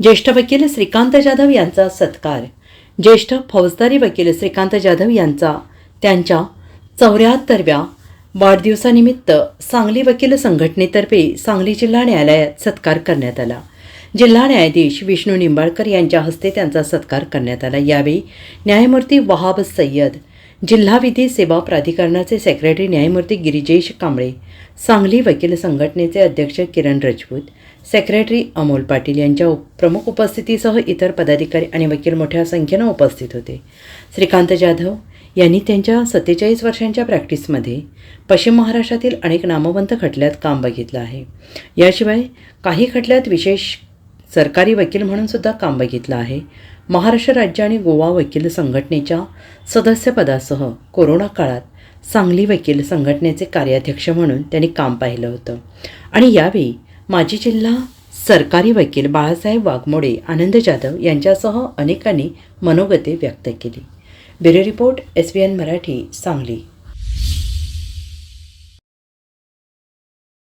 ज्येष्ठ वकील श्रीकांत जाधव यांचा सत्कार. ज्येष्ठ फौजदारी वकील श्रीकांत जाधव यांचा त्यांच्या 74व्या वाढदिवसानिमित्त सांगली वकील संघटनेतर्फे सांगली जिल्हा न्यायालयात सत्कार करण्यात आला. जिल्हा न्यायाधीश विष्णू निंबाळकर यांच्या हस्ते त्यांचा सत्कार करण्यात आला. यावेळी न्यायमूर्ती वहाब सय्यद, जिल्हा विधी सेवा प्राधिकरणाचे सेक्रेटरी न्यायमूर्ती गिरिजेश कांबळे, सांगली वकील संघटनेचे अध्यक्ष किरण राजपूत, सेक्रेटरी अमोल पाटील यांच्या प्रमुख उपस्थितीसह इतर पदाधिकारी आणि वकील मोठ्या संख्येनं उपस्थित होते. श्रीकांत जाधव यांनी त्यांच्या 47 वर्षांच्या प्रॅक्टिसमध्ये पश्चिम महाराष्ट्रातील अनेक नामवंत खटल्यात काम बघितलं आहे. याशिवाय काही खटल्यात विशेष सरकारी वकील म्हणून सुद्धा काम बघितलं आहे. महाराष्ट्र राज्य आणि गोवा वकील संघटनेच्या सदस्यपदासह कोरोना काळात सांगली वकील संघटनेचे कार्याध्यक्ष म्हणून त्यांनी काम पाहिलं होतं. आणि यावेळी माजी जिल्हा सरकारी वकील बाळासाहेब वाघमोडे, आनंद जाधव यांच्यासह अनेकांनी मनोगते व्यक्त केली. Bureau report, SBN Marathi, Sangli.